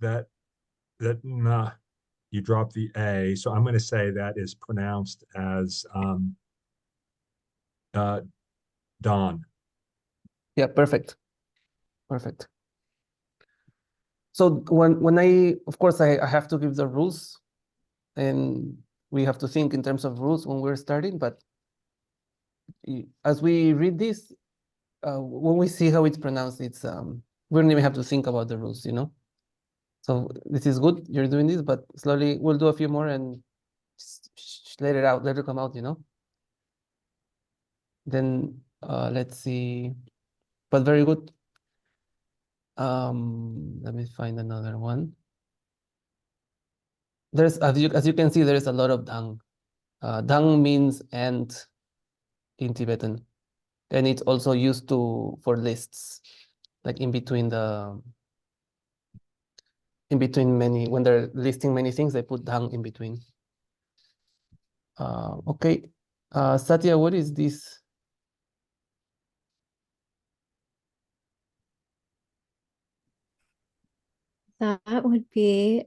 that nah, you drop the A, so I'm going to say that is pronounced as dawn. Yeah, perfect. Perfect. So when of course, I have to give the rules, and we have to think in terms of rules when we're starting, but as we read this, when we see how it's pronounced, it's we don't even have to think about the rules, you know? So this is good, you're doing this, but slowly we'll do a few more and let it out, let it come out, you know? Then let's see, but very good. Let me find another one. There's, as you can see, there is a lot of dang. Dang means ant in Tibetan, and it's also used for lists, like in between many, when they're listing many things, they put dang in between. Okay, Satya, what is this? That would be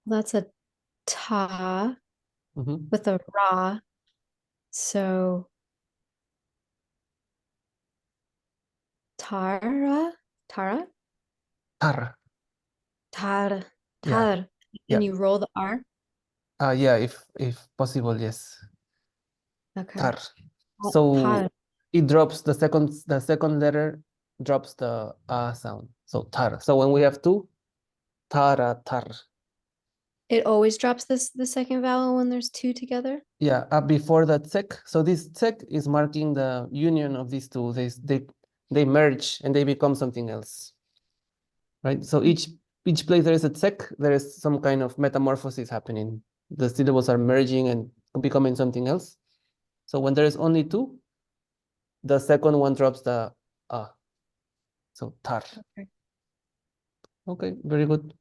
that's a ta Mhm. with a ra. So tara, tara, Tar. tar, Yeah, tar. yeah. Can you roll the R? Yeah, if possible, yes. Okay. Tar. So Tar. it drops the second letter drops the sound. So tar. So when we have two, tara tar. It always drops the second vowel when there's two together. Yeah, before that sek. So this sek is marking the union of these two. They merge and they become something else. Right? So each place there is a sek, there is some kind of metamorphosis happening. The syllables are merging and becoming something else. So when there is only two, the second one drops the so tar. Okay. Okay, very good.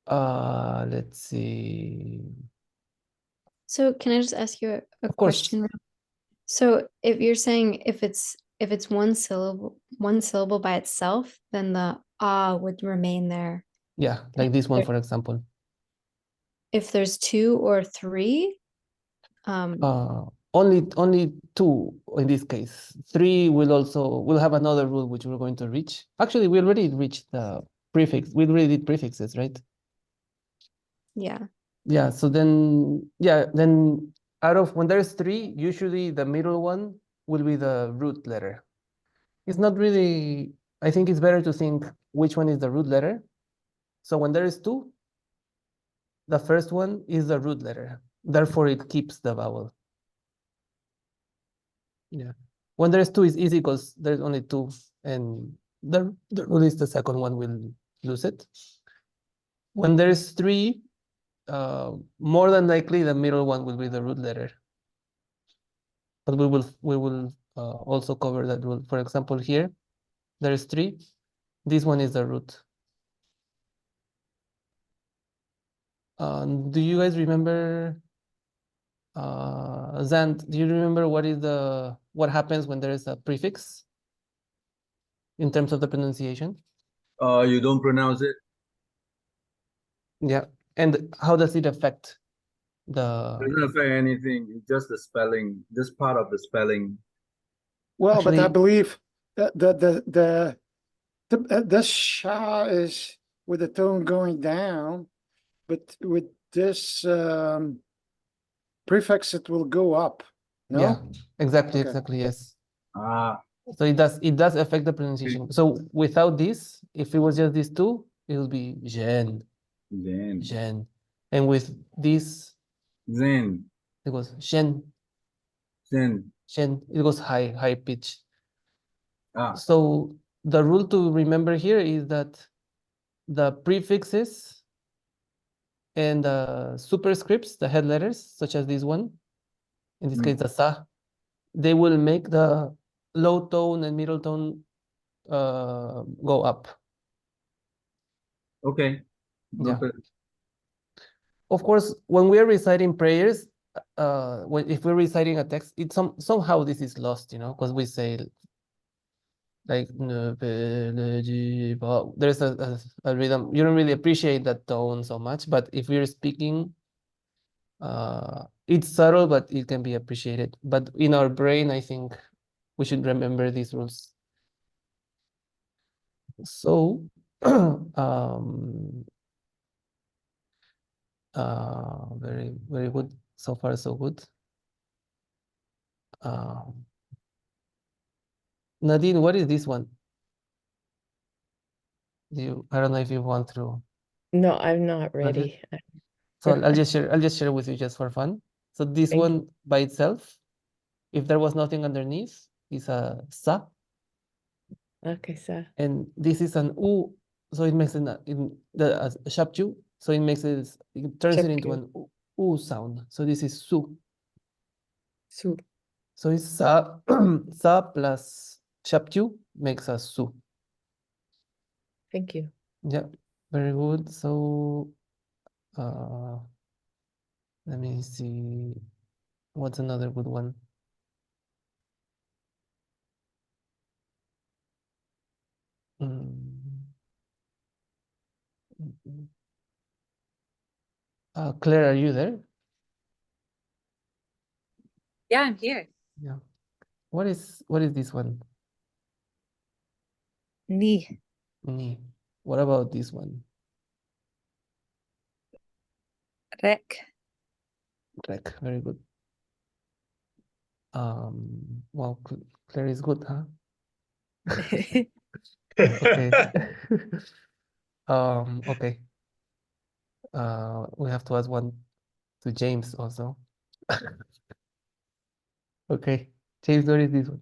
Let's see. So can I just ask you a Of course. question? So if you're saying if it's one syllable by itself, then the ah would remain there. Yeah, like this one, for example. If there's two or three, Only two in this case. Three will have another rule which we're going to reach. Actually, we already reached the prefix. We already did prefixes, right? yeah. Yeah, so then out of when there's three, usually the middle one will be the root letter. It's not really, I think it's better to think which one is the root letter. So when there is two, the first one is the root letter. Therefore, it keeps the vowel. Yeah. When there's two, it's easy because there's only two, and the rule is the second one will lose it. When there's three, more than likely the middle one will be the root letter. But we will also cover that rule. For example, here there is three. This one is the root. Do you guys remember? Zant, do you remember what happens when there is a prefix in terms of the pronunciation? You don't pronounce it. Yeah, and how does it affect the? Doesn't affect anything. It's just the spelling. This part of the spelling. Well, but I Actually, believe that the sha is with the tone going down, but with this prefix it will go up. No? yeah, exactly, Okay. exactly, yes. Ah, So it does affect the pronunciation. So without this, if it was just these two, it would be Jen, then Jen. And with this, Zen, it goes Shen, Zen. Shen. It goes high pitch. Ah, So the rule to remember here is that the prefixes and the superscripts, the head letters, such as this one, in this case the sa, they will make the low tone and middle tone go up. okay. Yeah. Noted. Of course, when we are reciting prayers, if we're reciting a text, somehow this is lost, you know, because we say like there's a rhythm. You don't really appreciate that tone so much, but if you're speaking, it's subtle, but it can be appreciated. But in our brain, I think we should remember these rules. So, very, very good. So far, so good. Nadine, what is this one? I don't know if you want through. No, I'm not ready. So I'll just share with you just for fun. So this Thank one by itself, if there was nothing underneath, is a sa, Okay, so and this is an u, so it makes in the shapju, so it turns it into Shapju. an u sound. So this is su. soup. So it's sa sa plus shapju makes a su. Thank you. Yeah, very good. So let me see. What's another good one? Claire, are you there? Yeah, I'm here. Yeah. What is this one? Ni. Ni. What about this one? Rek. Rek. Very good. Well, Claire is good, huh? Okay. Okay. We have to ask one to James also. Okay. James, what is this one?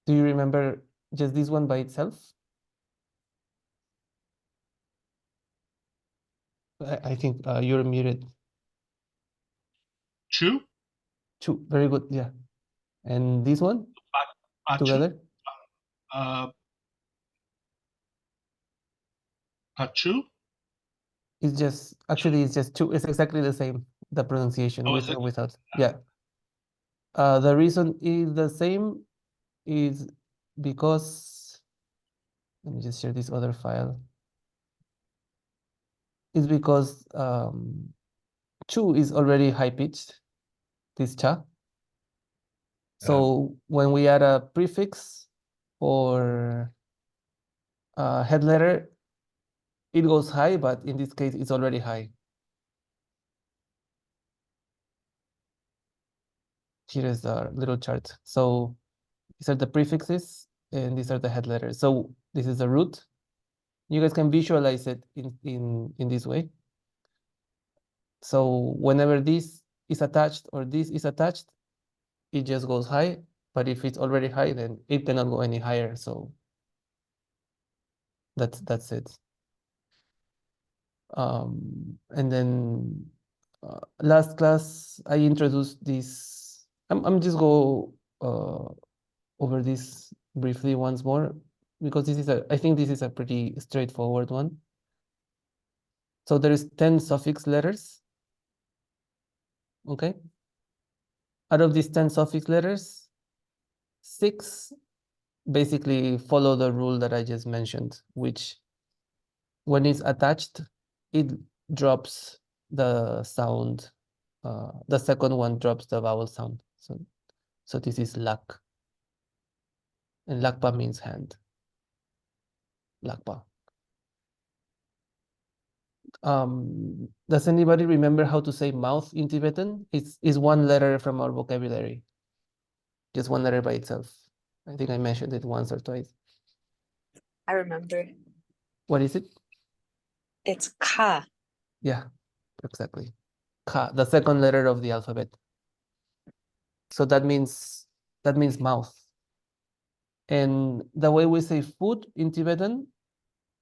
Do you remember just this one by itself? I think you're muted. Chu, Chu. Very good. Yeah. And this one Chu, together? Chu. It's just two. It's exactly the same, the pronunciation Oh, with is it? or without. Yeah. The reason is the same is because, let me just share this other file. It's because chu is already high pitched, this cha. So when we add a prefix or a head letter, it goes high, but in this case, it's already high. Here is the little chart. So these are the prefixes and these are the head letters. So this is the root. You guys can visualize it in this way. So whenever this is attached or this is attached, it just goes high. But if it's already high, then it cannot go any higher. So that's it. And then last class, I introduced this. I'm just go over this briefly once more because I think this is a pretty straightforward one. So there is 10 suffix letters. Okay. Out of these 10 suffix letters, 6 basically follow the rule that I just mentioned, which when it's attached, it drops the sound. The second one drops the vowel sound. So this is lak. And lakpa means hand. Lakpa. Does anybody remember how to say mouth in Tibetan? It's one letter from our vocabulary. Just one letter by itself. I think I mentioned it once or twice. I remember. What is it? It's ka. Yeah, exactly. Ka, the second letter of the alphabet. So that means mouth. And the way we say food in Tibetan,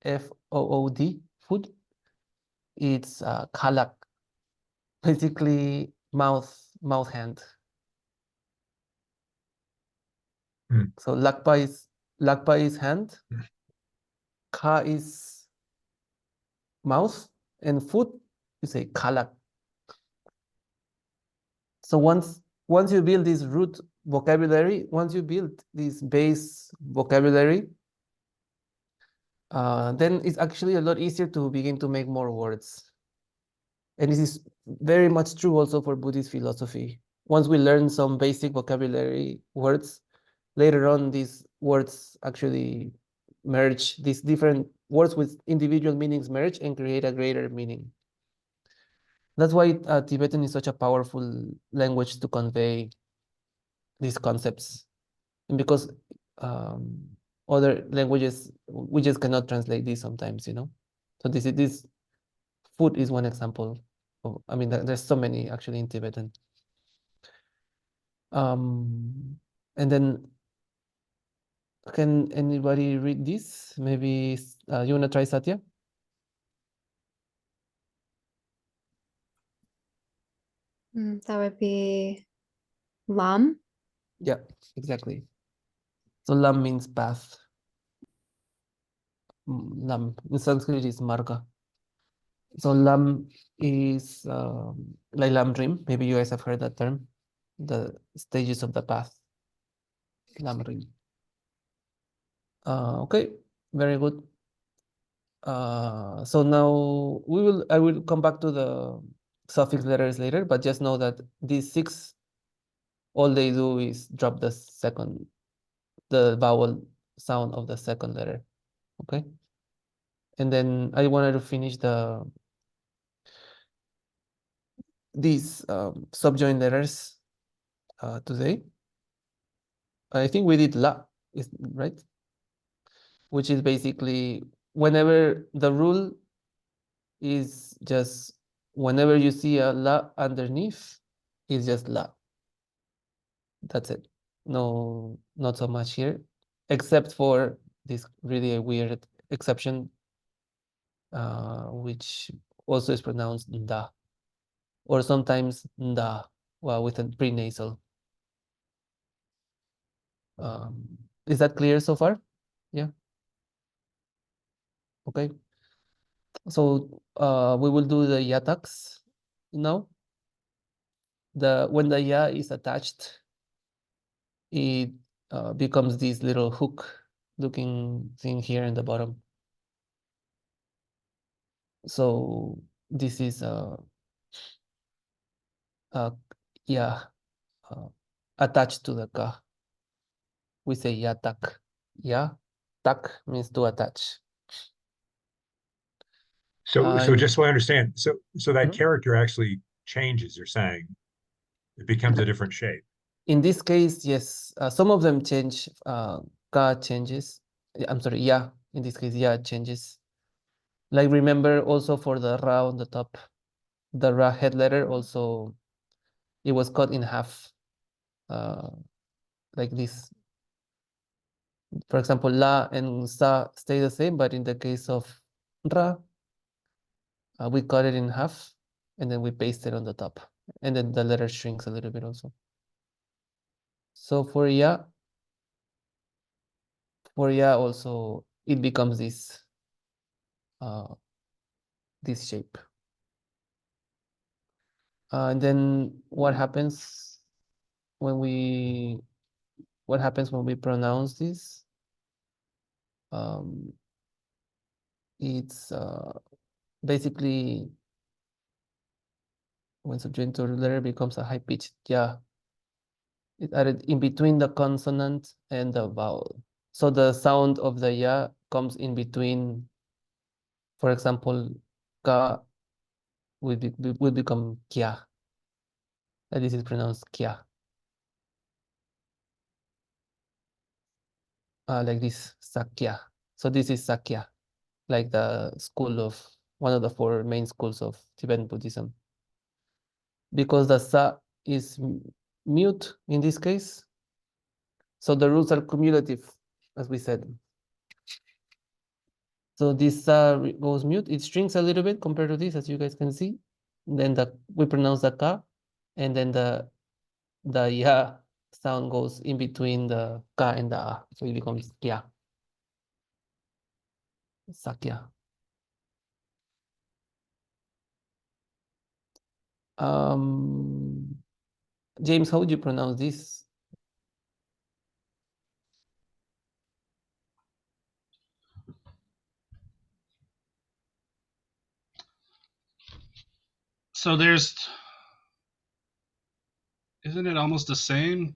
F-O-O-D, food, it's kalak, basically mouth hand. So lakpa is hand, ka is mouth, and food, you say kalak. So once you build this root vocabulary, once you build this base vocabulary, then it's actually a lot easier to begin to make more words. And this is very much true also for Buddhist philosophy. Once we learn some basic vocabulary words, later on these words actually merge, these different words with individual meanings merge and create a greater meaning. That's why Tibetan is such a powerful language to convey these concepts. And because other languages, we just cannot translate these sometimes, you know? So this food is one example. I mean, there's so many actually in Tibetan. And then can anybody read this? Maybe you wanna try, Satya? That would be lam. Yeah, exactly. So lam means path. Lam in Sanskrit is marga. So lam is like lam rim. Maybe you guys have heard that term. The stages of the path. Lam rim. Okay, very good. So now I will come back to the suffix letters later, but just know that these 6, all they do is drop the vowel sound of the second letter. Okay. And then I wanted to finish these subjoined letters today. I think we did la, is right? Which is basically whenever the rule is just whenever you see a la underneath, it's just la. That's it. No, not so much here, except for this really weird exception, which also is pronounced nda, or sometimes nda, well, with a prenasal. Is that clear so far? Yeah. Okay. So we will do the yataks now. When the ya is attached, it becomes this little hook looking thing here in the bottom. So this is yeah, attached to the ka. We say yatak. Ya, tak means to attach. So And just so I understand, so that Mhm. character actually changes, you're saying. It becomes a different shape. In this case, yes, some of them change. Ka changes. I'm sorry, ya. In this case, ya changes. Like remember also for the ra on the top, the ra head letter also, it was cut in half, like this. For example, la and sa stay the same, but in the case of ra, we cut it in half and then we paste it on the top, and then the letter shrinks a little bit also. So for ya also it becomes this shape. And then what happens when we pronounce this? It's basically when subjoined letter becomes a high pitched ya. It's added in between the consonant and the vowel. So the sound of the ya comes in between. For example, ka will become kya. And this is pronounced kya. Like this, sakya. So this is sakya, like the school of one of the 4 main schools of Tibetan Buddhism. Because the sa is mute in this case, so the rules are cumulative, as we said. So this goes mute. It shrinks a little bit compared to this, as you guys can see. Then we pronounce the ka, and then the ya sound goes in between the ka and the a, so it becomes kya, sakya. James, how would you pronounce this? So isn't it almost the same?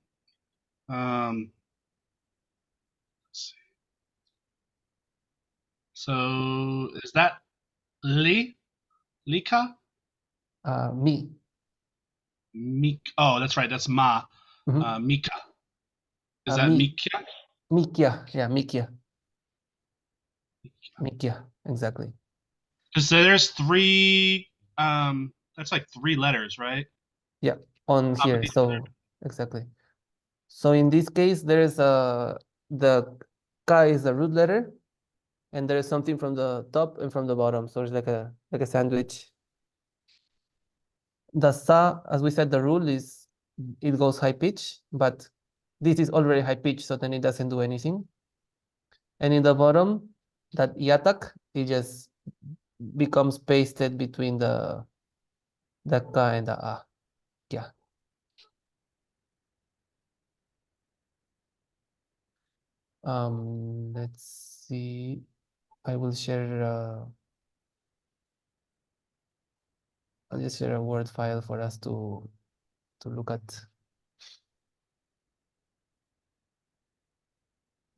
Let's see. So is that Lika? Me. Oh, that's right. That's Ma. Mhm. Mika. Is Uh, that mi- Mika? Mikia. Yeah, Mikia. Mikia, exactly. Because there's three. That's like three letters, right? Yeah, on Top of here. each So exactly. So in this case, there is the K is the root letter, and there is something from the top and from the bottom. So it's like a sandwich. The Sa, as we said, the rule is it goes high pitch, but this is already high pitch, so then it doesn't do anything. And in the bottom, that Yatak, it just becomes pasted between the Ka and the A. Yeah. Let's see. I will share. I'll just share a Word file for us to look at.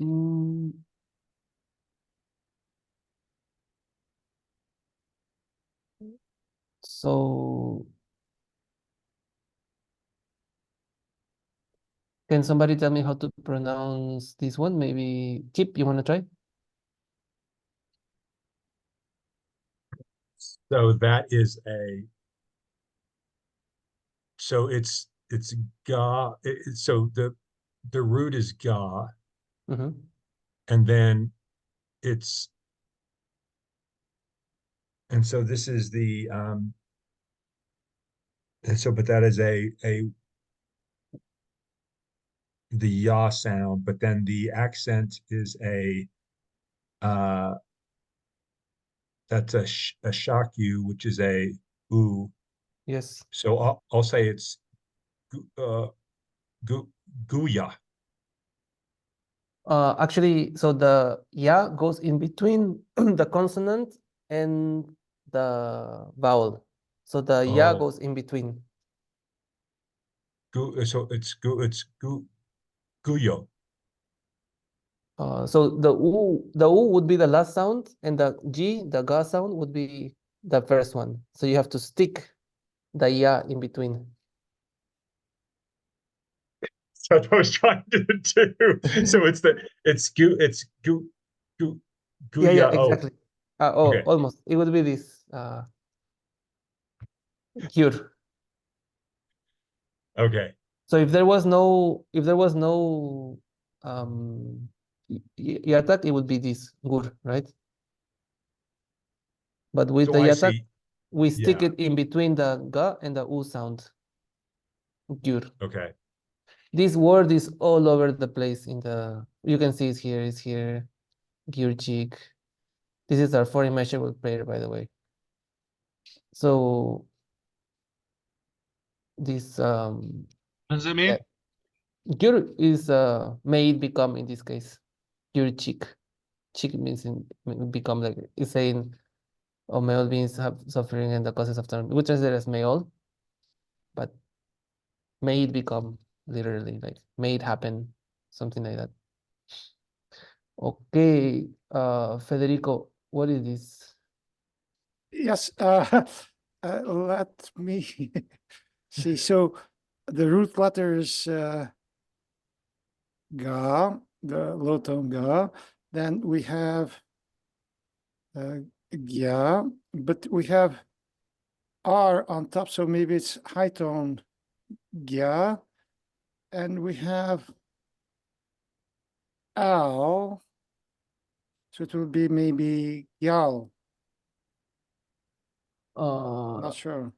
Mm, so can somebody tell me how to pronounce this one? Maybe Kip, you want to try? So that is so it's ga. So the root is ga, Mm-hmm. and then it's and so this is the and so but that is the ya sound, but then the accent is uh that's a shakyu, which is a u. Yes. So I'll say it's gu, guya. Actually, so the ya goes in between the consonant and the vowel. So the ya Oh, goes in between. so it's guyo. So the u would be the last sound, and the g, the ga sound, would be the first one. So you have to stick the ya in between. So I was trying to do. So it's Yeah, yeah, guya. Oh, exactly. Oh, okay, almost. It would be this gyur. okay. So if there was no yatak, it would be this gur, right? But with So the I yatak, see. we stick Yeah. it in between the ga and the u sound. Gyur. Okay. This word is all over the place in the. You can see it's here. Gyurchik. This is our foreign measurable prayer, by the way. So this What does it yeah, mean? gyur is may it become in this case. Gyurchik. Chik means become, like it's saying, oh, may all beings have suffering and the causes of time. We translate as may all, but may it become, literally, like may it happen, something like that. Okay, Federico, what is this? Yes, let me see. So the root letter is ga, the low tone ga. Then we have gya, but we have R on top, so maybe it's high tone gya. And we have L, so it will be maybe gyal, not sure.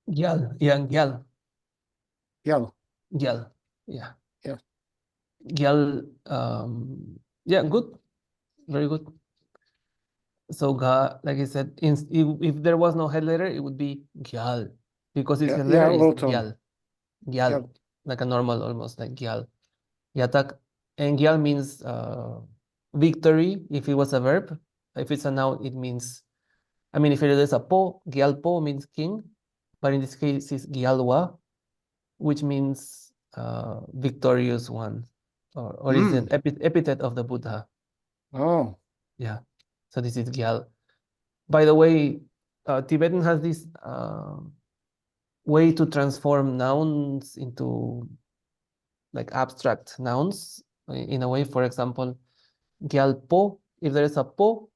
Gyal, yeah, gyal, Gyal, gyal, yeah, yeah. gyal, yeah, good, very good. So ga, like I said, if there was no head letter, it would be gyal. because its Yeah, letter is low tone. gyal. Gyal, Gyal. like a normal, almost like gyal. Yatak, and gyal means victory if it was a verb. If it's a noun, it means, I mean, if it is a po, gyal po means king, but in this case, it's gyalwa, which means victorious one, or is an epithet of the Buddha. Oh, Yeah, so this is gyal. By the way, Tibetan has this way to transform nouns into like abstract nouns in a way. For example, gyalpo, if there is a po,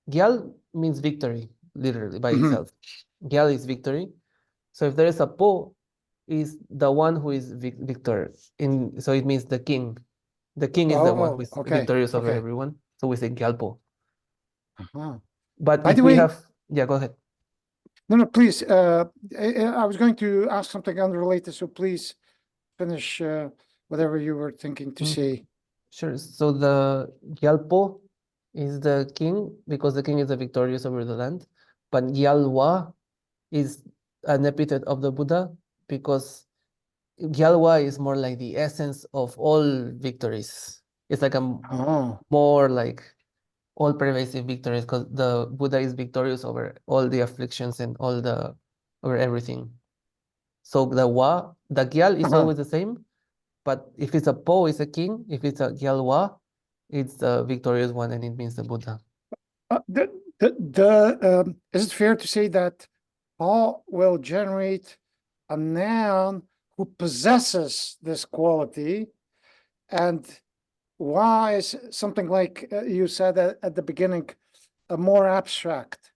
gyal means victory, literally by itself. Gyal is victory. So if there is a po, is the one who is victor. So it means the king. The king is the one who is okay, victorious over okay. everyone. So we say gyalpo. Uh-huh. But By if the we way- have, yeah, go ahead. No, please, I was going to ask something unrelated, so please finish whatever you were thinking to Mm. say. Sure. So the Gyalpo is the king because the king is the victorious over the land. But Gyalwa is an epithet of the Buddha because Gyalwa is more like the essence of all victories. It's like a Oh, more like all pervasive victories because the Buddha is victorious over all the afflictions and over everything. So the Gyal is always the same, but if it's a Po, it's a king. If it's a Gyalwa, it's the victorious one, and it means the Buddha. is it fair to say that Paul will generate a noun who possesses this quality, and why is something like you said at the beginning, a more abstract?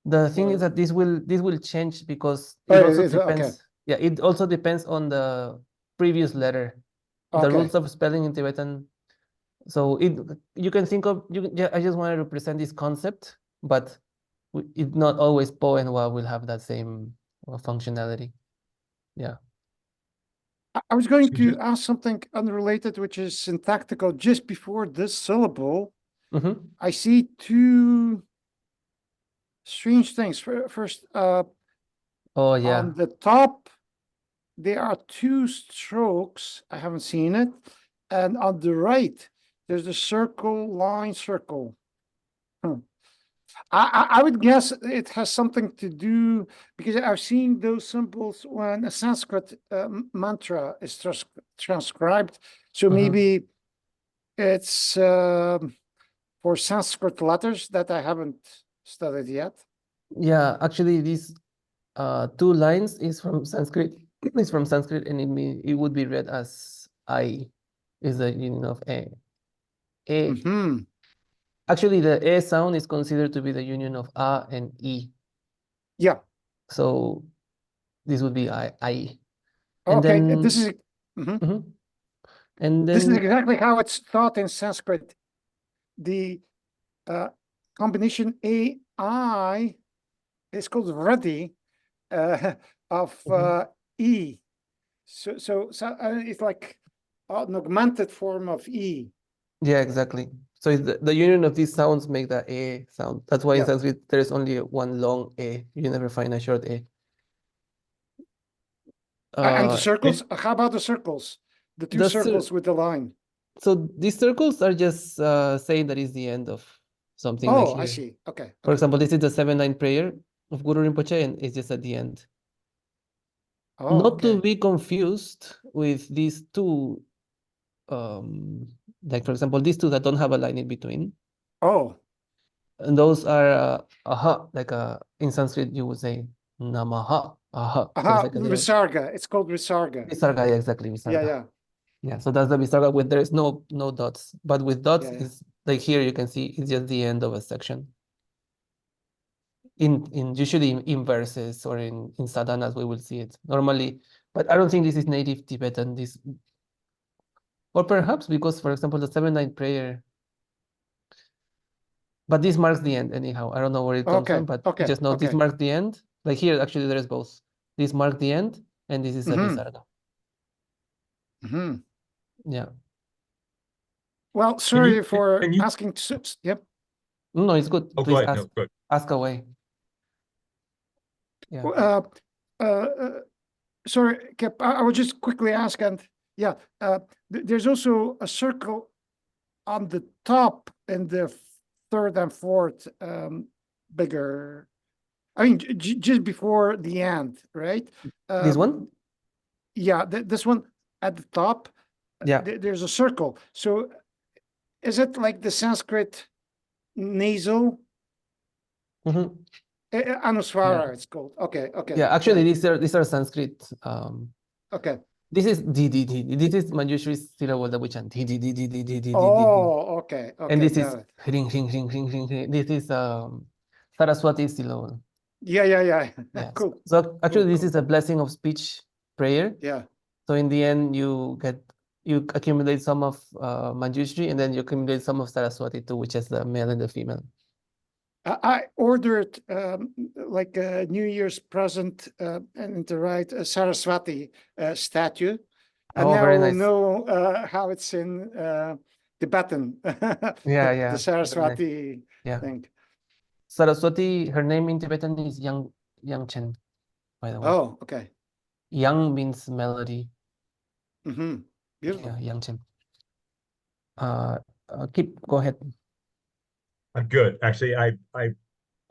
The thing is Or- that this will change because Oh, it also okay. depends. Yeah, it also depends on the previous letter. The Okay. rules of spelling in Tibetan. So you can think of yeah, I just wanted to present this concept, but it not always Po and Wa will have that same functionality. Yeah. I was going So to just- ask something unrelated, which is syntactical. Just before this syllable, Mm-hmm. I see two strange things. First, Oh yeah. on the top, there are two strokes. I haven't seen it. And on the right, there's a line circle. I would guess it has something to do because I've seen those symbols when a Sanskrit mantra is transcribed. So Mhm. maybe it's for Sanskrit letters that I haven't studied yet. Yeah, actually these two lines is from Sanskrit. It's from Sanskrit and it would be read as I is the union of A. Mhm. Actually the A sound is considered to be the union of A and E. Yeah. So this would be I. And Okay. then This is mhm. Mhm. And This is then exactly how it's taught in Sanskrit. The combination AI is called ready of E. So it's like an augmented form of E. yeah, exactly. So it's the union of these sounds make the A sound. That's why in Yeah. Sanskrit there's only one long A. You never find a short A. And the Uh, circles, how about the circles? The two the cir- circles with the line. So these circles are just saying that is the end of something like Oh, I here. see. Okay. For Okay. example, this is the 7-9 prayer of Guru Rinpoche, and it's just at the end. Oh, Not to okay. be confused with these two, like for example, these two that don't have a line in between. Oh, And those are aha, like in Sanskrit you would say namaha, aha. So it's aha, like a little Visarga. It's called Visarga. visarga, yeah, exactly, Yeah, visarga. yeah, Yeah, so that's the visarga with there is no dots, but with dots yeah, yeah. is like here you can see it's just the end of a section. In usually in verses or in sadhanas we will see it normally, but I don't think this is native Tibetan. This, or perhaps because, for example, the 7-9 prayer. But this marks the end anyhow. I don't know where it comes Okay, from, but okay, just know this okay. marks the end. Like here, actually, there is both. This marks the end, and this is a Mhm. visarga. Hmm. Yeah. Well, sorry you- for can you- asking. Yep. No, it's good. Oh, go Please ahead. ask. No, good. Ask away. Yeah. Uh, sorry, Kip, I would just quickly ask, and yeah, there's also a circle on the top in the third and fourth bigger. I mean, just before the end, right? This one? Yeah, this one at the top. Yeah. There's a circle. So, is it like the Sanskrit nasal? Mhm. Anuswara, Yeah. it's called. Okay, okay. Yeah, actually, right, these are Sanskrit. okay. This is D D D. This is Manjushri syllable that we chant D D D D D D D D D. Oh, okay, And okay, this is got it. ring ring ring ring ring ring. This is Saraswati syllable. Yeah, Yeah. cool. So actually, this cool. is a blessing of speech prayer. Yeah, So in the end, you accumulate some of Manjushri, and then you accumulate some of Saraswati too, which is the male and the female. I ordered like a New Year's present and to write a Saraswati statue, and Oh, now very we'll nice. know how it's in Tibetan. Yeah, the yeah, very nice. Saraswati Yeah. thing. Saraswati, her name in Tibetan is Yang Chen, by the way. Oh, okay. Yang means melody. Beautiful. Yeah, Yang Chen. Go ahead. I'm good. Actually, I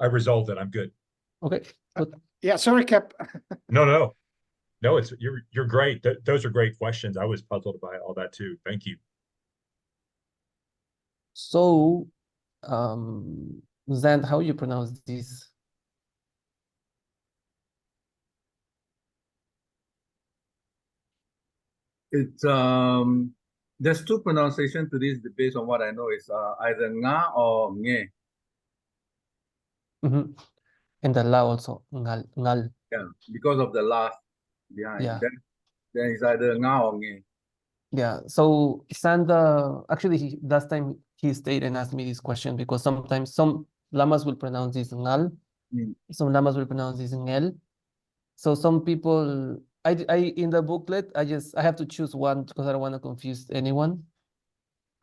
resolved it. I'm good. Okay, good. Yeah, sorry, Cap. No, it's you're great. Those are great questions. I was puzzled by all that too. Thank you. So, Zand, how you pronounce this? It's there's two pronunciation to this based on what I know. It's either nga or nge. Mm-hmm. And the la also, ngal, ngal. Yeah, because of the last behind. Yeah. Then it's either nga or nge. Yeah. So Zand, actually, last time he stayed and asked me this question because sometimes some lamas will pronounce this ngal, some lamas will pronounce this ngel. So some people, I in the booklet, I have to choose one because I don't want to confuse anyone.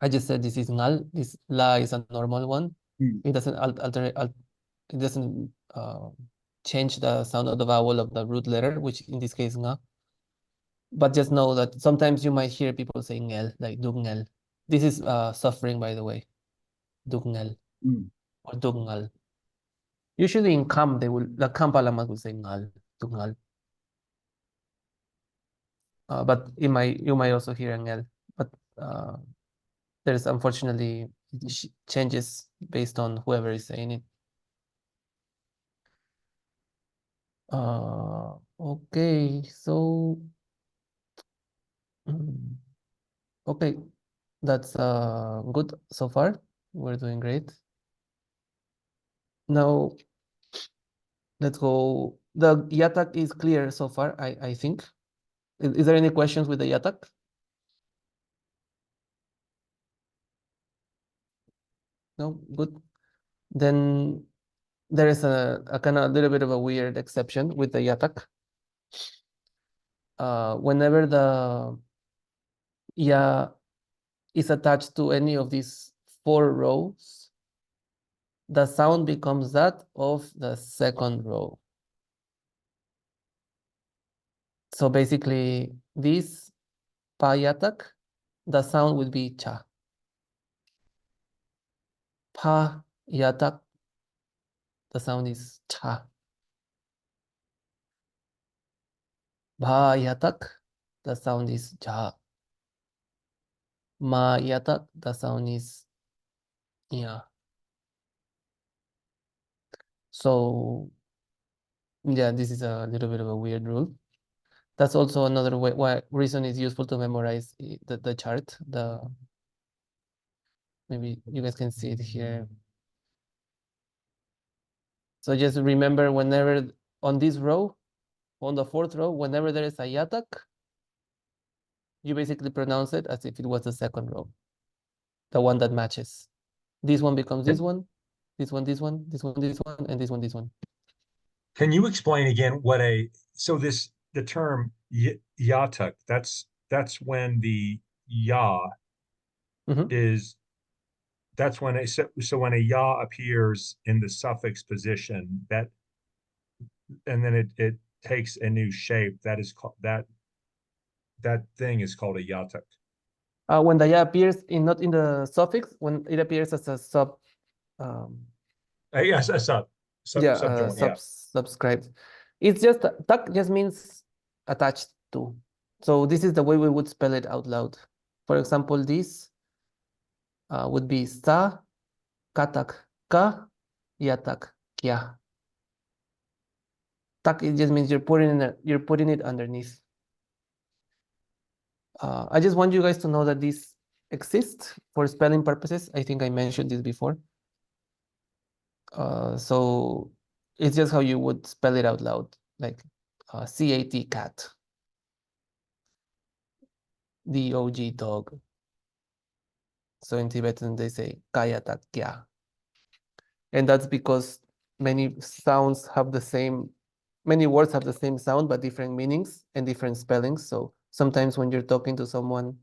I just said this is ngal. This la is a normal one. It doesn't it doesn't change the sound of the vowel of the root letter, which in this case nga. But just know that sometimes you might hear people saying ngel, like dugngel. This is suffering, by the way. Dugngel or dugngal. Usually in Kam, the Kam Palamas will say ngal, dugngal. But you might also hear ngel. But there's unfortunately changes based on whoever is saying it. Okay, so okay, that's good so far. We're doing great. Now let's go. The yatak is clear so far, I think. Is there any questions with the yatak? No, good. Then there is a kind of a little bit of a weird exception with the yatak. Whenever the ya is attached to any of these 4 rows, the sound becomes that of the second row. So basically, this pa yatak, the sound would be cha. Pa yatak, the sound is cha. Bha yatak, the sound is ja. Ma yatak, the sound is ya. So yeah, this is a little bit of a weird rule. That's also another why reason it's useful to memorize the chart. Maybe you guys can see it here. So just remember whenever on this row, on the 4th row, whenever there is a yatak, you basically pronounce it as if it was the second row, the one that matches. This one becomes this one, this one, this one, this one, this one, and this one, this one. Can you explain again what the term yatuk, that's when the ya is, that's when so when a ya appears in the suffix position, that, and then takes a new shape, that is called that thing is called a yatak. When the ya appears in not in the suffix, when it appears as a um, Yes, a subjoint, yeah. subscribed. It's just tak just means attached to. So this is the way we would spell it out loud. For example, this would be sa, katak, ka, yatak, kya. Tak, it just means you're putting it underneath. I just want you guys to know that this exists for spelling purposes. I think I mentioned this before. So it's just how you would spell it out loud, like C-A-T, cat, D-O-G, dog. So in Tibetan, they say kaya tak kya. And that's because many words have the same sound, but different meanings and different spellings. So sometimes when you're talking to someone,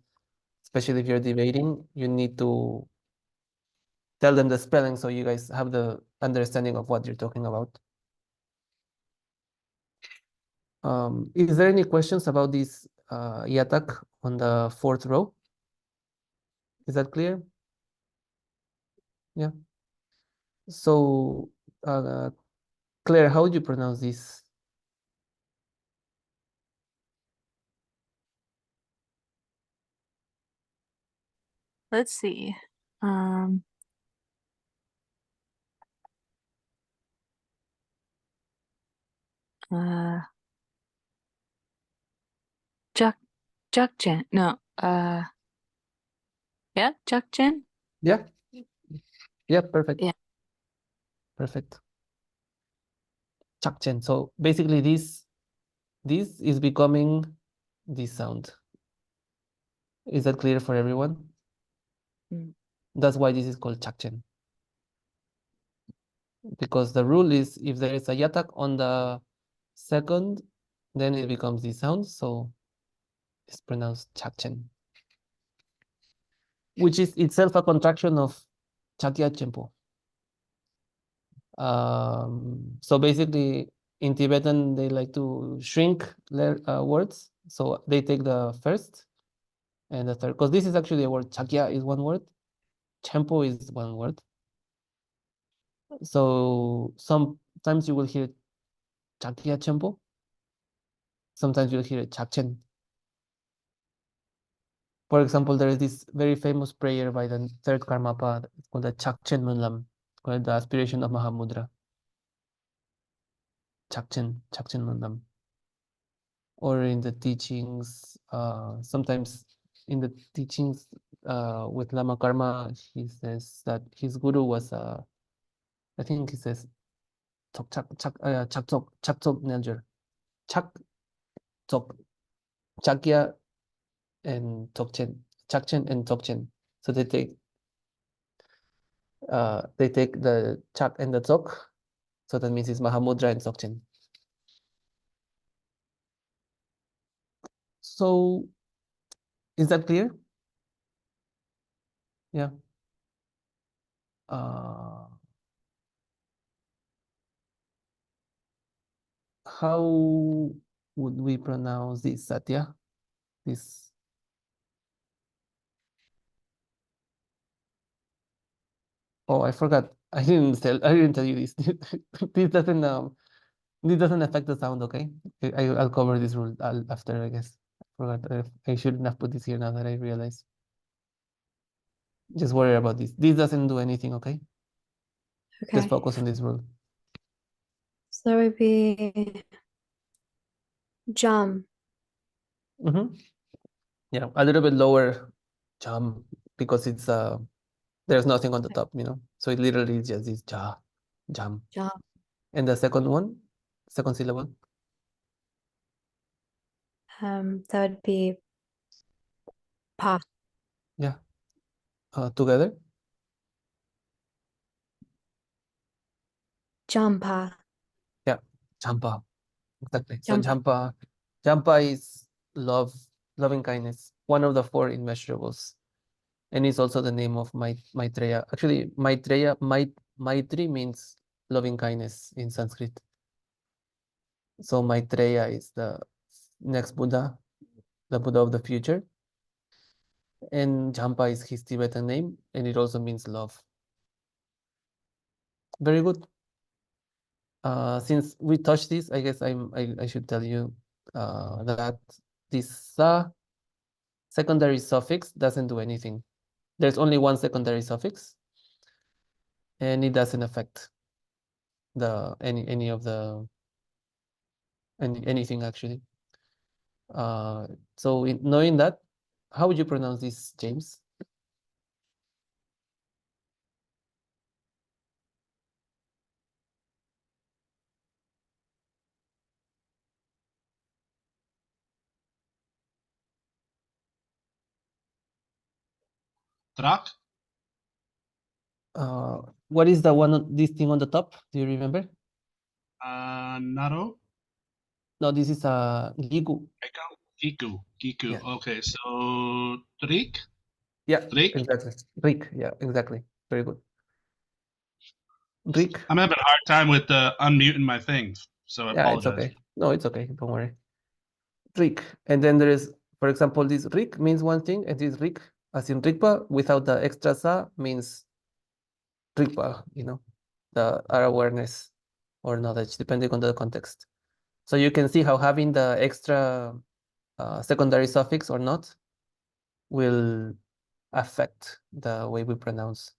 especially if you're debating, you need to tell them the spelling so you guys have the understanding of what you're talking about. Is there any questions about this yatak on the fourth row? Is that clear? Yeah. So, Claire, how would you pronounce this? Let's see. Jakjen. No. Yeah, Jakjen. Yeah. Yeah, perfect. Yeah. Perfect. Chakchen. So basically this is becoming this sound. Is that clear for everyone? Mm. That's why this is called chakchen. Because the rule is if there is a yatak on the second, then it becomes this sound. So it's pronounced chakchen, which is itself a contraction of chakya chempo. So basically, in Tibetan, they like to shrink words. So they take the first and the third, because this is actually a word. Chakya is one word. Chempo is one word. So sometimes you will hear Chakya Chempo. Sometimes you'll hear Chakchen. For example, there is this very famous prayer by the third Karmapa. It's called the Chakchen Munlam, called the aspiration of Mahamudra. Chakchen Munlam. Or in the teachings, sometimes in the teachings with Lama Karma, he says that his guru was, I think he says, Chaktok Nelger. Chak Chakya and Tokchen, Chakchen and Tokchen. So they take the Chak and the Tok. So that means it's Mahamudra and Tokchen. So is that clear? Yeah. How would we pronounce this, Satya? This. Oh, I forgot. I didn't tell you this. This doesn't affect the sound, okay? I'll cover this rule after, I guess. I forgot. I shouldn't have put this here now that I realize. Just worry about this. This doesn't do anything, okay? Just Okay. focus on this rule. So that would be jam. Yeah, a little bit lower jam because it's there's nothing on the top, So it literally is just this jam. Jam. And the second one, second syllable. That would be pa. Yeah. Together. Jampa. Yeah. Champa. Exactly. So Jampa. Champa is love, loving kindness, one of the four immeasurables. And it's also the name of Maitreya. Actually, Maitri means loving kindness in Sanskrit. So Maitreya is the next Buddha, the Buddha of the future. And Jampa is his Tibetan name, and it also means love. Very good. Since we touched this, I guess I should tell you that this sa secondary suffix doesn't do anything. There's only one secondary suffix, and it doesn't affect the any of the anything actually. So knowing that, how would you pronounce this, James? Trak? What is the one, this thing on the top? Do you remember? Naro? No, this is Gigu. Giku. Giku. Yeah. Okay, so Trik? Yeah, Trik? exactly. Rick. Yeah, exactly. Very good. Rick. I'm having a hard time with unmuting my thing, so I Yeah, it's apologize. okay. No, it's okay. Don't worry. Rick. And then there is, for example, this Rick means one thing, and this Rick, as in Rikpa, without the extra sa, means Rikpa, our awareness or knowledge, depending on the context. So you can see how having the extra secondary suffix or not will affect the way we pronounce.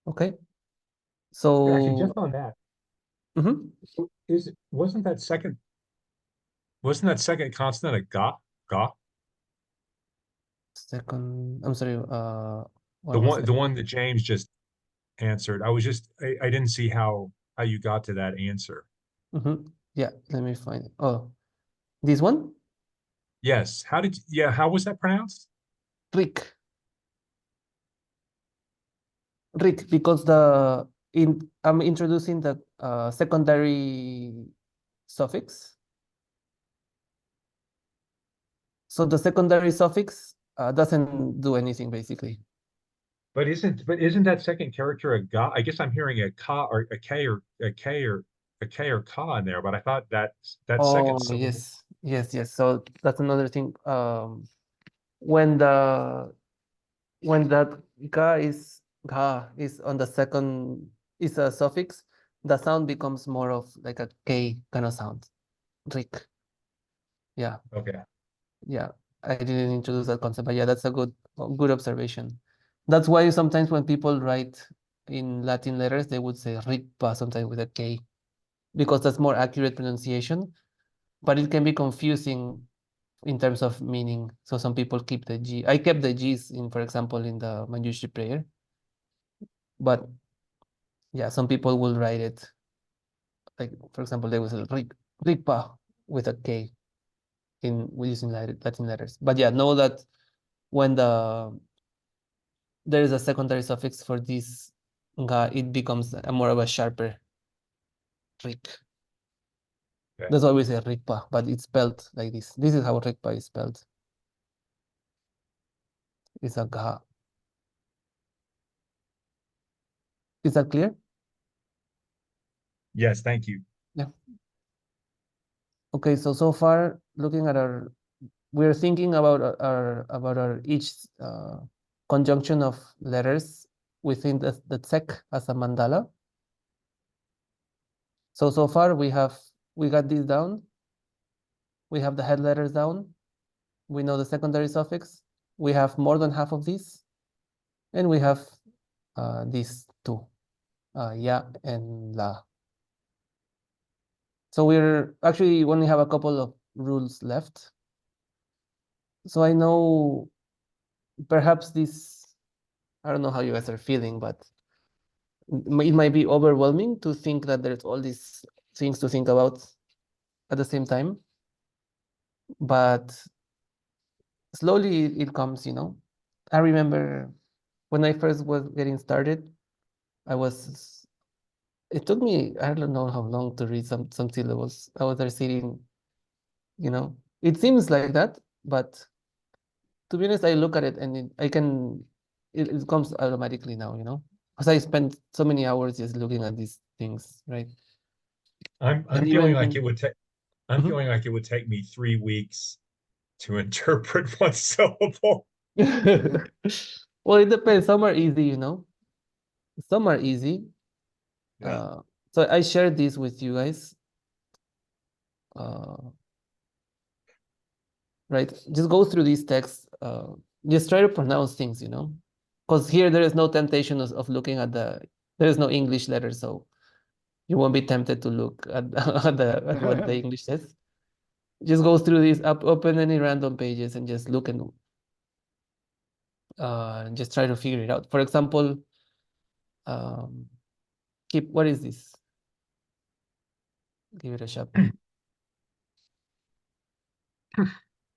Okay. So Actually, just on that, Mhm. so wasn't that second consonant a ga? Ga? Second, I'm sorry, The what was one that? the one that James just answered. I didn't see how you got to that answer. Yeah, let me find it. Oh, this one? Yes. How was that pronounced? Rick. Rick, because I'm introducing the secondary suffix. So the secondary suffix doesn't do anything basically. But isn't that second character a ga? I guess I'm hearing a ka or a k or a k or a k or ka in there, but I thought that second Oh, syllable. yes. So that's another thing. When the when that ga is on the second is a suffix, the sound becomes more of like a K kind of sound. Rick. Yeah, Okay. yeah. I didn't introduce that concept, but yeah, that's a good observation. That's why sometimes when people write in Latin letters, they would say Rickpa sometimes with a K, because that's more accurate pronunciation, but it can be confusing in terms of meaning. So some people keep the G. I kept the G's in, for example, in the Manjushri prayer, but yeah, some people will write it like, for example, they will say Rigpa with a K in using Latin letters. But yeah, know that when there is a secondary suffix for this ga, it becomes a more of a sharper Rik. Okay. That's why we say Rigpa, but it's spelled like this. This is how Rigpa is spelled. It's a ga. Is that clear? Yes, thank you. Yeah. Okay, so far looking at we're thinking about our each conjunction of letters within the tsek as a mandala. So far we got this down. We have the head letters down. We know the secondary suffix. We have more than half of these, and we have these two, ya and la. So we're actually only have a couple of rules left. So I know perhaps this, I don't know how you guys are feeling, but it might be overwhelming to think that there's all these things to think about at the same time. But slowly it comes, I remember when I first was getting started, it took me, I don't know how long to read some syllables. I was there sitting, it seems like that, but to be honest, I look at it and it comes automatically now, because I spent so many hours just looking at these things, right? I'm And feeling even like it would take I'm Mhm. feeling like it would take me 3 weeks to interpret one syllable. well, it depends. Some are easy, you know. Some are easy. Yeah. So I shared this with you guys. Right? Just go through these texts. Just try to pronounce things, you know, because here there is no temptation of looking at there is no English letter, so you won't be tempted to look at at what the English says. Just go through these, open any random pages and just look and just try to figure it out. For example, keep what is this? Give it a shot.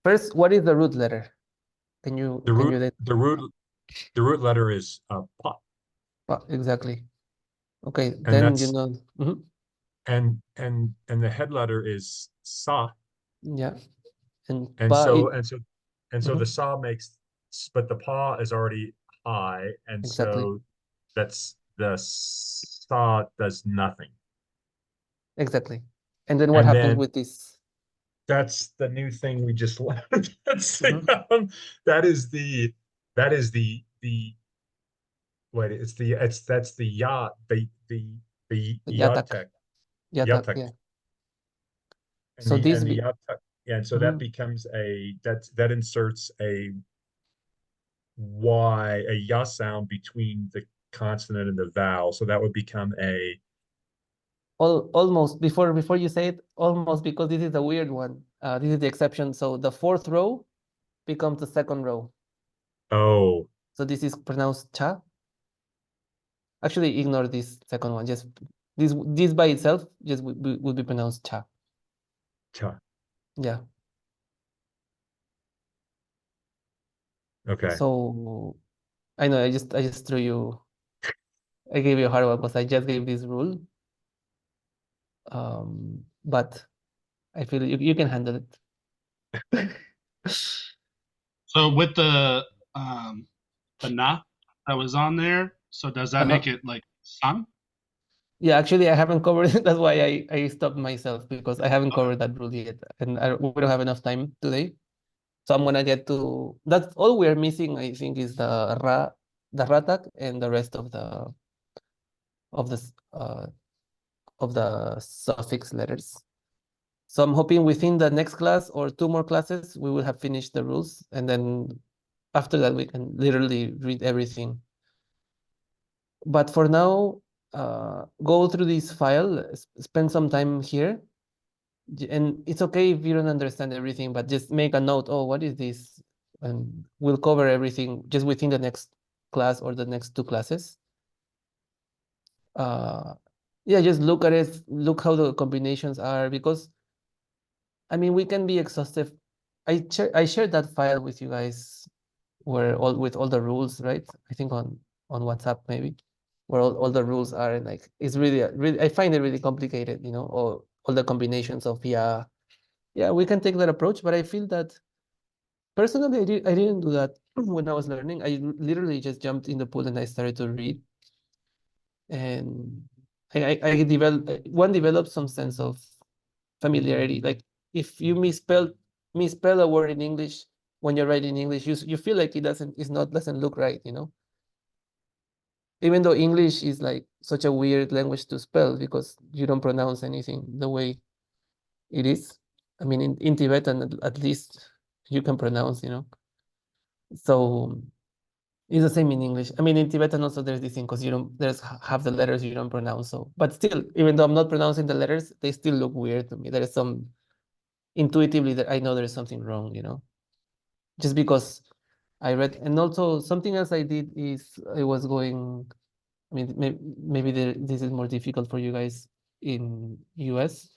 First, what is the root letter? Can you The root then the root letter is pa, exactly? Okay, and then you that's know. Mhm. and the head letter is sa, Yeah, and and pa so it and so and so the mhm, sa makes, but the pa is already high, and exactly, so that's the sa does nothing. exactly. And then what And happens then with this? that's the new thing we just learned. Mhm. That is the wait, that's the yacht, the Yatak, yatak, yatek, yeah. and So this the be yatek, yeah, and so that mhm. becomes that inserts a y, a ya sound between the consonant and the vowel, so that would become a Almost before you say it, almost, because this is a weird one. This is the exception. So the fourth row becomes the second row. oh So this is pronounced cha. Actually, ignore this second one. Just this by itself just would be pronounced cha. cha. Yeah. Okay. So I know I just threw you. I gave you a hard one because I just gave this rule. But I feel you can handle it. So with the na that was on there, so does that Uh-huh. make it like sun? Yeah, actually, I haven't covered it. That's why I stopped myself, because I haven't Okay. covered that rule yet, and we don't have enough time today. So I'm gonna get to that's all we're missing. I think is the ratak, and the rest of the s- uh of the suffix letters. So I'm hoping within the next class or two more classes we will have finished the rules, and then after that we can literally read everything. But for now, go through this file, spend some time here, and it's okay if you don't understand everything, but just make a note. Oh, what is this? And we'll cover everything just within the next class or the next two classes. Yeah, just look at it, look how the combinations are, because I mean we can be exhaustive. I shared that file with you guys where with all the rules, right? I think on WhatsApp maybe, where all the rules are, and like it's really I find it really complicated, you know, all the combinations of yeah, we can take that approach, but I feel that personally I didn't do that when I was learning. I literally just jumped in the pool and I started to read, and I developed some sense of familiarity. Like if you misspell a word in English when you're writing English, you feel like doesn't look right, you know. Even though English is like such a weird language to spell because you don't pronounce anything the way it is. I mean, in Tibetan, at least you can pronounce, you know. So it's the same in English. I mean, in Tibetan also there's this thing because you don't, there's half the letters you don't pronounce. So, but still, even though I'm not pronouncing the letters, they still look weird to me. There is some intuitively that I know there is something wrong, you know, just because I read. And also something else I did is I was going. I mean, maybe this is more difficult for you guys in US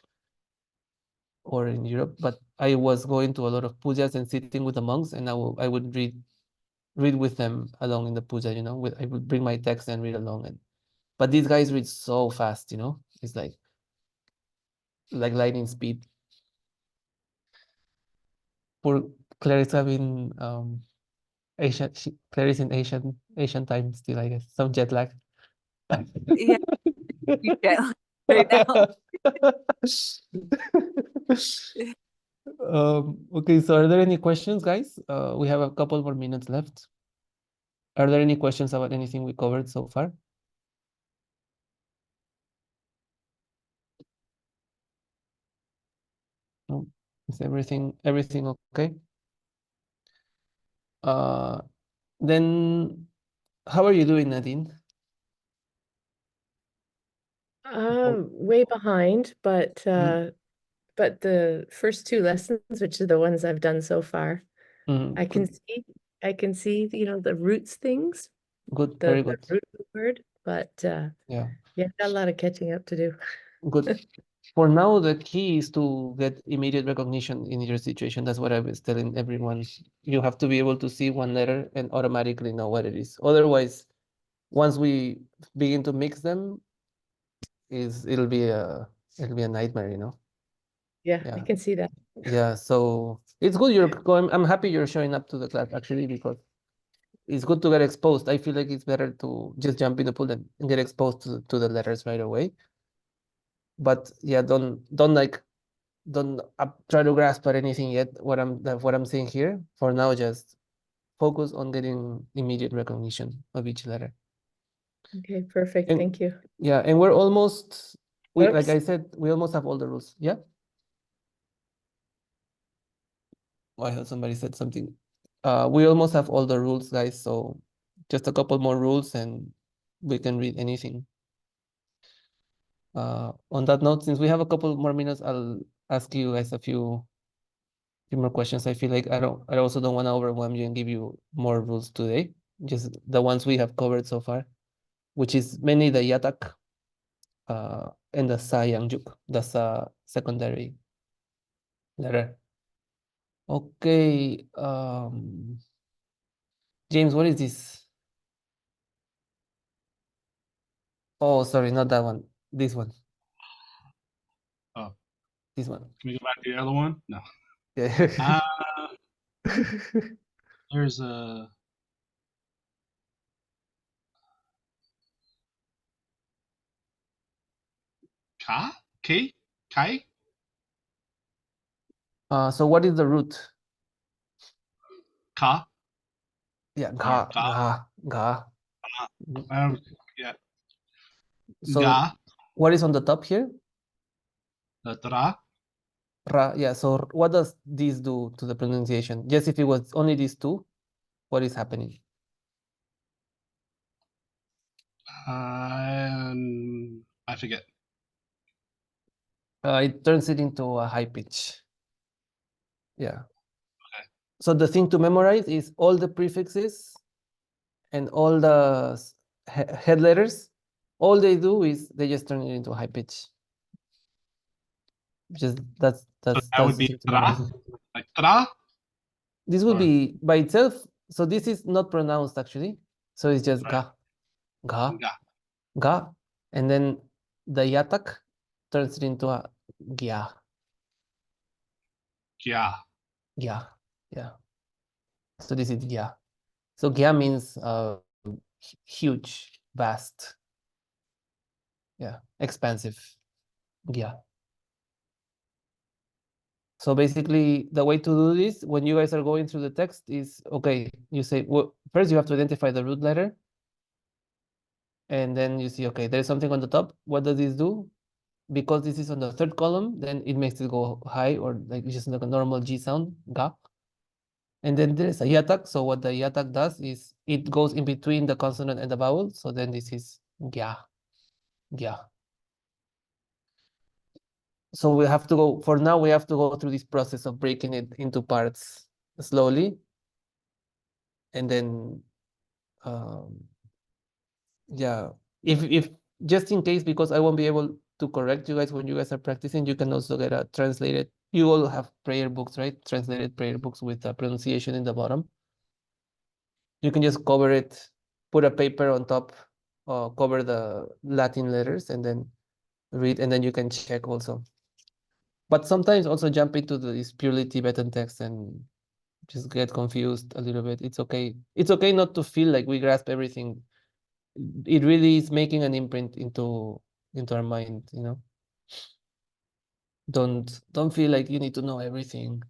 or in Europe, but I was going to a lot of pujas and sitting with the monks, and I would read with them along in the puja, you know, I would bring my text and read along. But these guys read so fast, you know, it's like lightning speed. Poor Clarice having Asian, Clarice in Asian time still, I guess, some jet lag. Yeah, you get right now. Okay, so are there any questions, guys? We have a couple more minutes left. Are there any questions about anything we covered so far? No? Is everything okay? Then how are you doing, Nadine? Way behind, but Mm. but the first two lessons, which are the ones I've done so far, I can Good, see, the roots things, good, the very good. root of the word, but Yeah, yeah, got a lot of catching up to do. good. For now, the key is to get immediate recognition in your situation. That's what I was telling everyone. You have to be able to see one letter and automatically know what it is. Otherwise, once we begin to mix them, it'll be a nightmare, Yeah, I Yeah. can see that. Yeah, so it's good you're going. I'm happy you're showing up to the class actually because it's good to get exposed. I feel like it's better to just jump in the pool and get exposed to the letters right away. But yeah, don't try to grasp at anything yet. What I'm saying here for now, just focus on getting immediate recognition of each letter. Okay, perfect. And Thank you. yeah, and we're almost like Oops. I said, we almost have all the rules. Yeah. Oh, I heard somebody said something. We almost have all the rules, guys. So just a couple more rules and we can read anything. On that note, since we have a couple more minutes, I'll ask you guys a few more questions. I feel like I also don't want to overwhelm you and give you more rules today. Just the ones we have covered so far, which is mainly the yatak, and the sa yangjuk. That's a secondary letter. Okay. James, what is this? Oh, sorry, not that one. This one. Oh, This one. can we go back to the other one? No. Yeah. There's a ka? K? Kai? So what is the root? Ka? Yeah, Or ga, ka? ga, ga. Um, yeah. So Ga? what is on the top here? Tra? Ra. Yeah. So what does this do to the pronunciation? Just if it was only these two, what is happening? I forget. It turns it into a high pitch. Yeah. Okay. So the thing to memorize is all the prefixes and all the head letters. All they do is they just turn it into a high pitch. Just that's So that's that that's would the be thing to tra? memorize. Like tra? This would Or be by itself. So this is not pronounced actually. So it's just right. ga, ga, Ga. ga, and then the yatak turns it into a gya, Kya. gya, yeah. So this is gya. So gya means huge, vast, yeah, expansive, gya. So basically, the way to do this when you guys are going through the text is okay. You say, well, first you have to identify the root letter, and then you see, okay, there's something on the top. What does this do? Because this is on the third column, then it makes it go high or like just like a normal G sound, ga. And then there's a yatak. So what the yatak does is it goes in between the consonant and the vowel. So then this is gya, gya. So we have to go, for now, we have to go through this process of breaking it into parts slowly. And then, yeah, if just in case, because I won't be able to correct you guys when you guys are practicing, you can also get a translated. You all have prayer books, right? Translated prayer books with the pronunciation in the bottom. You can just cover it, put a paper on top, cover the Latin letters, and then read, and then you can check also. But sometimes also jump into this purely Tibetan text and just get confused a little bit. It's okay. It's okay not to feel like we grasp everything. It really is making an imprint into into our mind, you know. Don't feel like you need to know everything.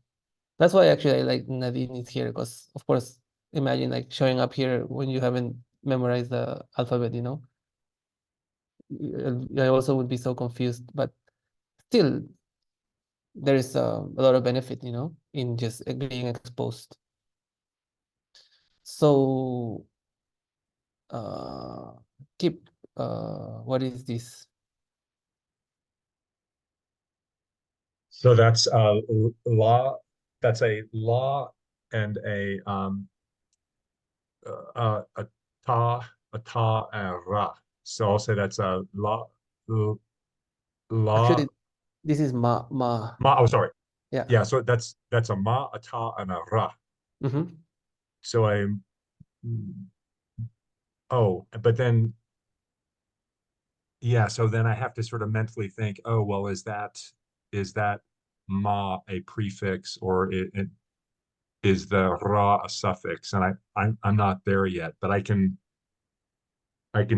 That's why actually I like Nadine is here, because of course, imagine like showing up here when you haven't memorized the alphabet, you know. I also would be so confused, but still there is a lot of benefit, you know, in just being exposed. So keep what is this? So that's law. That's a law and a a ta and ra. So I'll say that's a law. Actually, this is ma. Oh, sorry. Yeah. Yeah. So that's a ma, a ta, and a ra. Mm-hmm. So but then yeah. So then I have to sort of mentally think, oh well, is that ma a prefix, or is the ra a suffix? And I'm not there yet, but I can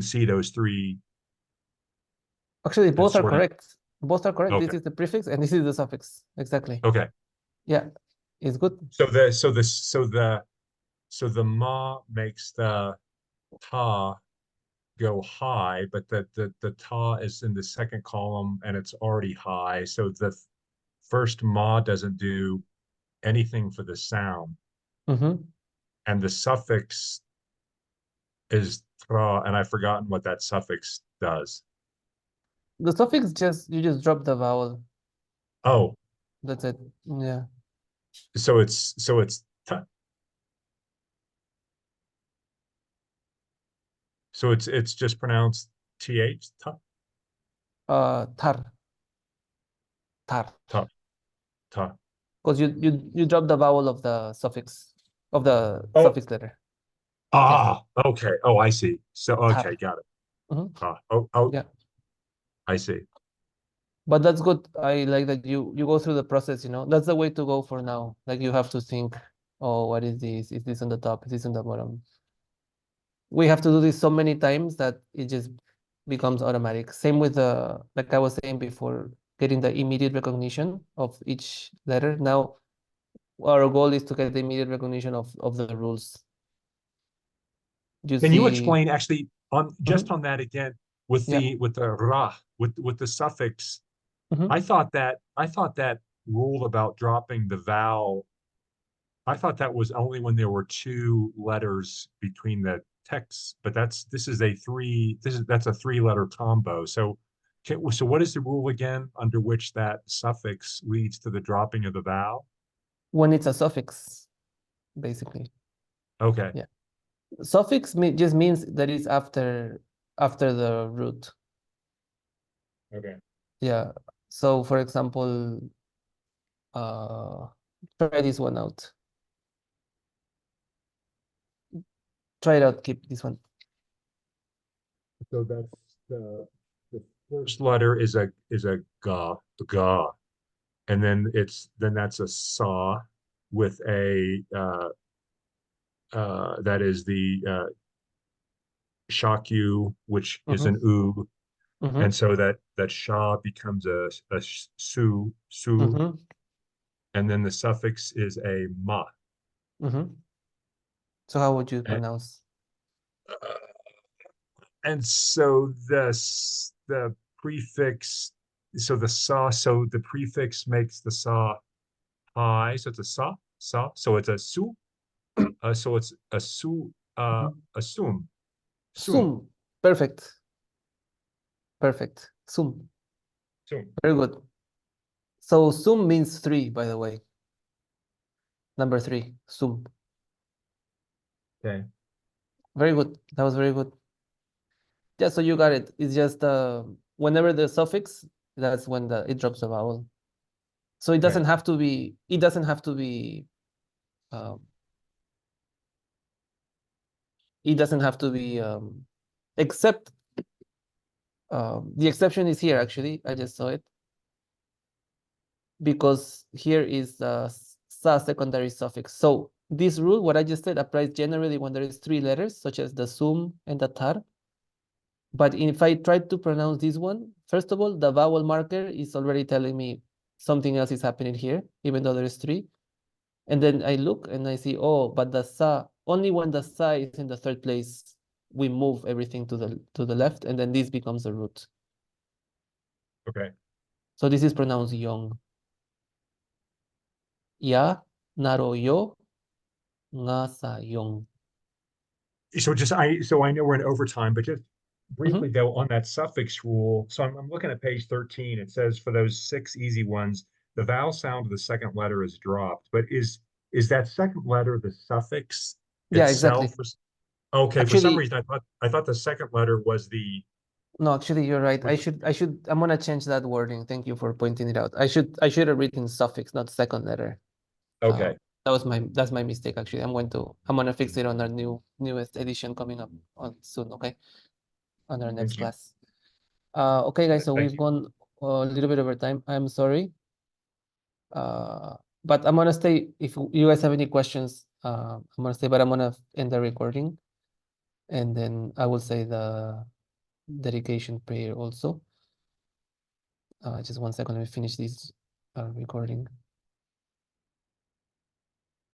see those three Actually, both are sort of. correct. Both are correct. Okay. This is the prefix and this is the suffix. Exactly. Okay. Yeah, it's good. So the ma makes the ta go high, but the ta is in the second column and it's already high. So the first ma doesn't do anything for the sound. Mm-hmm. And the suffix is tra, and I've forgotten what that suffix does. The suffix you just drop the vowel. Oh, That's it. Yeah. so it's ta. So it's just pronounced th, ta, Tar. Tar. ta, ta. Because you drop the vowel of the suffix of the Oh, suffix letter. okay. Oh, I see. So okay, Tar. got it. Mm-hmm. Yeah. I see. But that's good. I like that you go through the process, you know. That's the way to go for now. Like you have to think, oh, what is this? Is this on the top? Is this on the bottom? We have to do this so many times that it just becomes automatic. Same with the, like I was saying before, getting the immediate recognition of each letter. Now our goal is to get the immediate recognition of the rules. Can you see, explain actually on just Mhm. on that again with Yeah. the ra with the suffix? Mhm. I thought that rule about dropping the vowel, I thought that was only when there were two letters between the texts, but that's a three-letter combo. So what is the rule again under which that suffix leads to the dropping of the vowel? When it's a suffix, basically. Okay. Yeah. Suffix just means that it's after the root. Okay. Yeah. So for example, try this one out. Try it out, keep this one. So that's the first letter is a ga, and then that's a saw with a that is the shakyu, which is an u, Mhm. and so that sha becomes a su, Mhm. and then the suffix is a ma. Mhm. So how would you And, pronounce? and so the prefix, so the prefix makes the sa high, so it's a sa, so it's a su, so it's a su, a sum. Sum. Perfect. Perfect. Sum. Sum. Very good. So sum means three, by the way. Number three, sum. Okay. Very good. That was very good. Yeah, so you got it. It's just whenever the suffix, that's when it drops a vowel. So it doesn't have to be, um, except the exception is here actually. I just saw it. Because here is the sa secondary suffix. So this rule, what I just said, applies generally when there is three letters, such as the sum and the tar. But if I try to pronounce this one, first of all, the vowel marker is already telling me something else is happening here, even though there's 3. And then I look and I see, oh, but the sa, only when the sa is in the 3rd place, we move everything to the left, and then this becomes a root. Okay. So this is pronounced yong. Ya, naro yo, nga sa yong. So so I know we're in overtime, but just briefly though, on that suffix rule, so I'm looking at page 13, it says for those 6 easy ones, the vowel sound of the second letter is dropped, but is that second letter the suffix Yeah, itself? exactly. Okay, for some Actually, reason I thought the second letter was the no, actually, you're right. was I'm gonna change that wording. Thank you for pointing it out. I should have written suffix, not second letter. okay. That's my mistake. Actually, I'm gonna fix it on our newest edition coming up on soon. Okay, on our next Thank you. class. Okay, guys. So Thank we've you. gone a little bit over time. I'm sorry. But I'm gonna stay. If you guys have any questions, I'm gonna stay. But I'm gonna end the recording, and then I will say the dedication prayer also. Just 1 second. Let me finish this recording.